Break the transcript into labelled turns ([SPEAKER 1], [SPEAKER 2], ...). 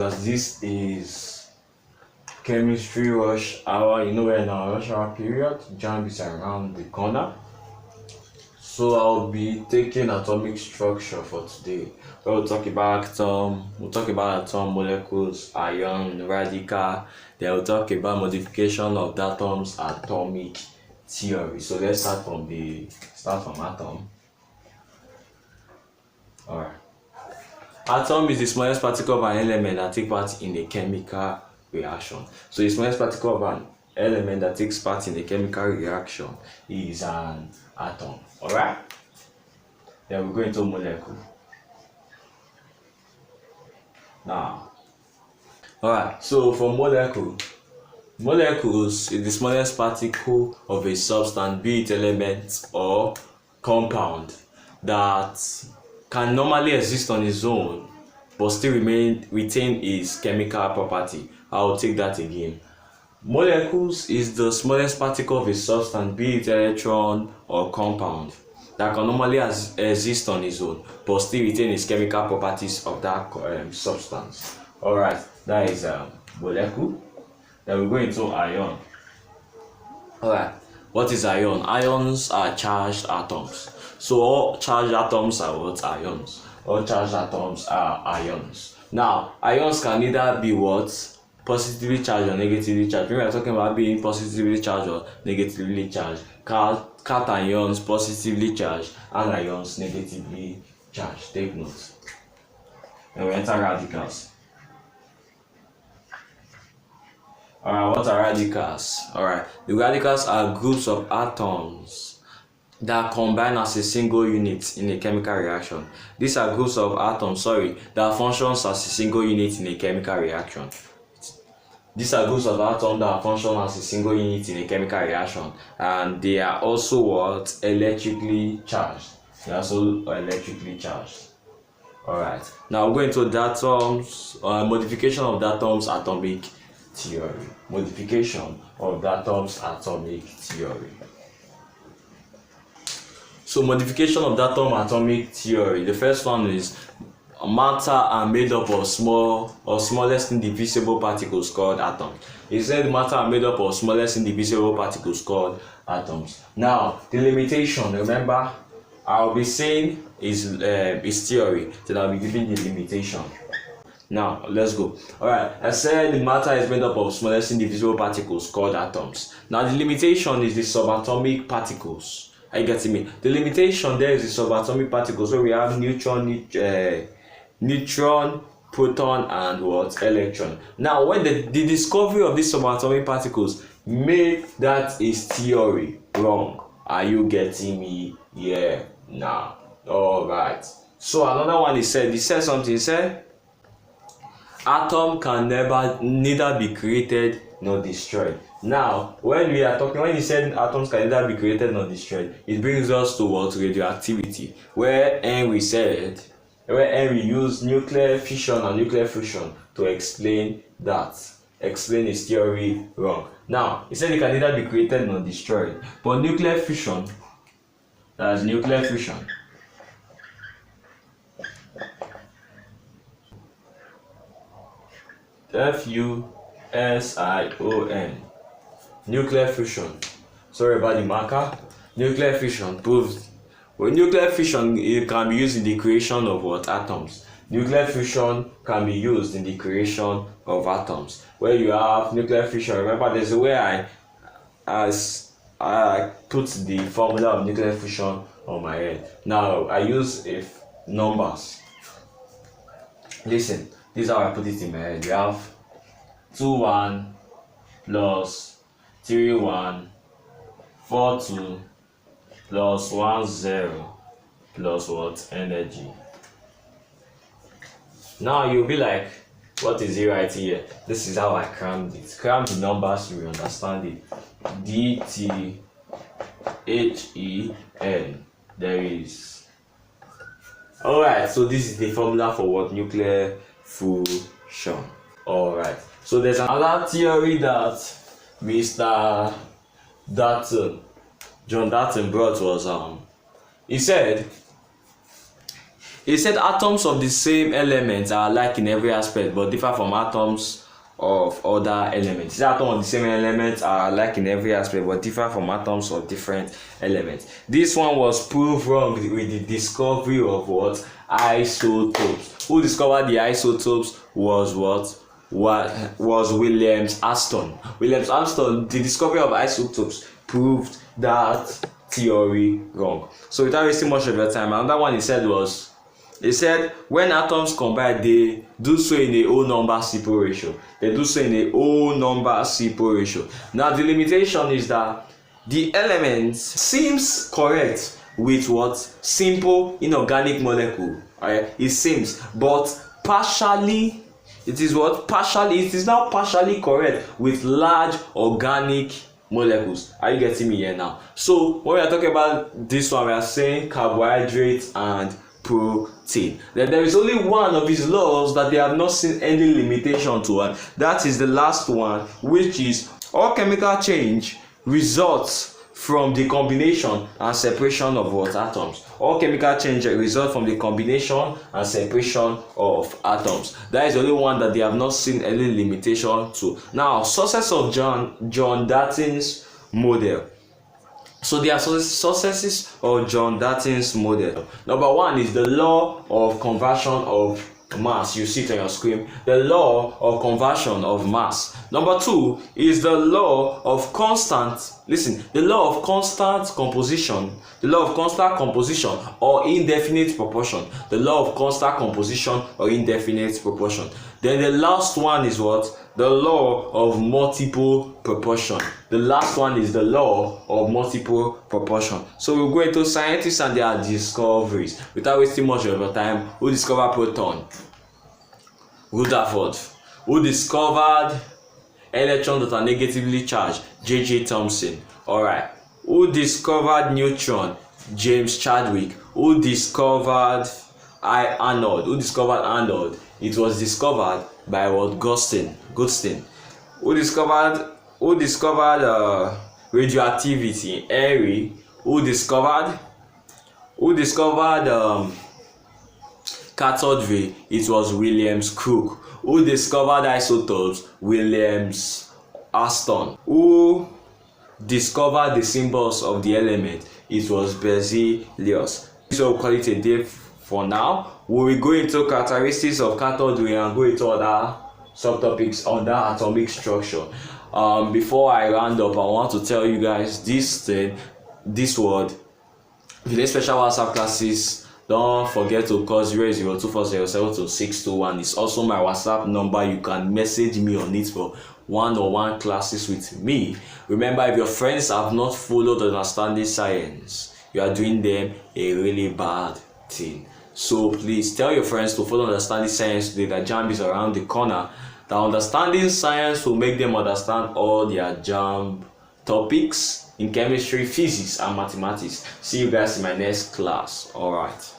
[SPEAKER 1] Because this is chemistry rush hour. You know, we're in our rush hour period. Jam is around the corner. So I'll be taking atomic structure for today. We'll talk about atom, molecules, ion, radical. Then we'll talk about modification of the atom's atomic theory. So let's start from atom. Alright. Atom is the smallest particle of an element that takes part in a chemical reaction. So the smallest particle of an element that takes part in a chemical reaction is an atom. Alright? Then we go into molecule. Now, alright, so for molecules is the smallest particle of a substance, be it element or compound, that can normally exist on its own but still retain its chemical property. I'll take that again. Molecules is the smallest particle of a substance, be it electron or compound, that can normally exist on its own but still retain its chemical properties of that substance. Alright, that is molecule. Then we go into ion. Alright, what is ion? Ions are charged atoms. So all charged atoms are what? Ions. All charged atoms are ions. Now, ions can either be what? Positively charged or negatively charged. When we are talking about being positively charged or negatively charged, cations positively charged and ions negatively charged. Take note. And we enter radicals. Alright, what are radicals? Alright, the radicals are groups of atoms that combine as a single unit in a chemical reaction. These are groups of atoms, that functions as a single unit in a chemical reaction. These are groups of atoms that function as a single unit in a chemical reaction, and they are also what? Electrically charged. They are also electrically charged. Alright, now we're going to the atoms, modification of the atom's atomic theory. Modification of the atom's atomic theory. So modification of the atom atomic theory. The first one is matter are made up of small or smallest indivisible particles called atoms. It said matter are made up of smallest indivisible particles called atoms. Now the limitation, remember, I'll be saying is theory, then I'll be giving the limitation. Now let's go. Alright, I said the matter is made up of smallest indivisible particles called atoms. Now the limitation is the subatomic particles. Are you getting me? The limitation there is the subatomic particles, where we have neutron, proton, and what? Electron. Now, when the discovery of these subatomic particles made that is theory wrong. Are you getting me? Yeah. Now, alright. So another one he said something. He said atom can neither be created nor destroyed. Now, when he said atoms can neither be created nor destroyed, it brings us to what? Radioactivity, where Henry used nuclear fission and nuclear fusion to explain his theory wrong. Now, he said it can neither be created nor destroyed, but nuclear fusion, that's nuclear fusion, Fusion, nuclear fusion. Sorry about the marker. Nuclear fusion proves. Well, nuclear fusion, it can be used in the creation of what? Atoms. Nuclear fusion can be used in the creation of atoms. Where you have nuclear fusion, remember there's a way I put the formula of nuclear fusion on my head. Now I use numbers. Listen, this is how I put it in my head. We have 2-1 plus 3-1 4-2 plus 1-0 plus what? Energy. Now you'll be like, what is he writing here? This is how I crammed it. Cram the numbers, you will understand it. DTHEN. There is. Alright, so this is the formula for what? Nuclear fusion. Alright, so there's another theory that John Dalton brought was he said He said atoms of the same element are alike in every aspect but differ from atoms of other elements. The atoms of the same element are alike in every aspect but differ from atoms of different elements. This one was proved wrong with the discovery of what? Isotopes. Who discovered the isotopes was what? Was Williams Aston. Williams Aston, the discovery of isotopes proved that theory wrong. So without wasting much of your time, another one he said when atoms combine, they do so in a whole number simple ratio. They do so in a whole number simple ratio. Now the limitation is that the element seems correct with what? Simple inorganic molecule. Alright, it seems, but partially it is what? Partially, it is now partially correct with large organic molecules. Are you getting me here now? So when we are talking about this one, we are saying carbohydrates and protein. Then there is only one of his laws that they have not seen any limitation to, and that is the last one, which is all chemical change results from the combination and separation of what? Atoms. All chemical change result from the combination and separation of atoms. That is the only one that they have not seen any limitation to. Now, sources of John Dalton's model. So there are sources of John Dalton's model. Number one is the law of conversion of mass. You see it on your screen. The law of conversion of mass. Number two is the law of constant. Listen, the law of constant composition. The law of constant composition or indefinite proportion. The law of constant composition or indefinite proportion. Then the last one is what? The law of multiple proportion. The last one is the law of multiple proportion. So we'll go into scientists and their discoveries. Without wasting much of your time, who discovered proton? Rutherford. Who discovered electrons that are negatively charged? J.J. Thomson. Alright. Who discovered neutron? James Chadwick. Who discovered anode? Who discovered anode? It was discovered by what? Goodstein. Who discovered radioactivity? Airy. Who discovered cathode ray? It was Williams Crook. Who discovered isotopes? Williams Aston. Who discovered the symbols of the element? It was Berzelius. So we'll call it a day for now. We will go into characteristics of cathode ray and go into other subtopics under atomic structure. Before I round up, I want to tell you guys this word. If you need special WhatsApp classes, don't forget to call 002407261. It's also my WhatsApp number. You can message me on it for one-on-one classes with me. Remember, if your friends have not followed Understanding Science, you are doing them a really bad thing. So please tell your friends to follow Understanding Science today. That JAMB is around the corner. That Understanding Science will make them understand all their JAMB topics in chemistry, physics, and mathematics. See you guys in my next class. All right.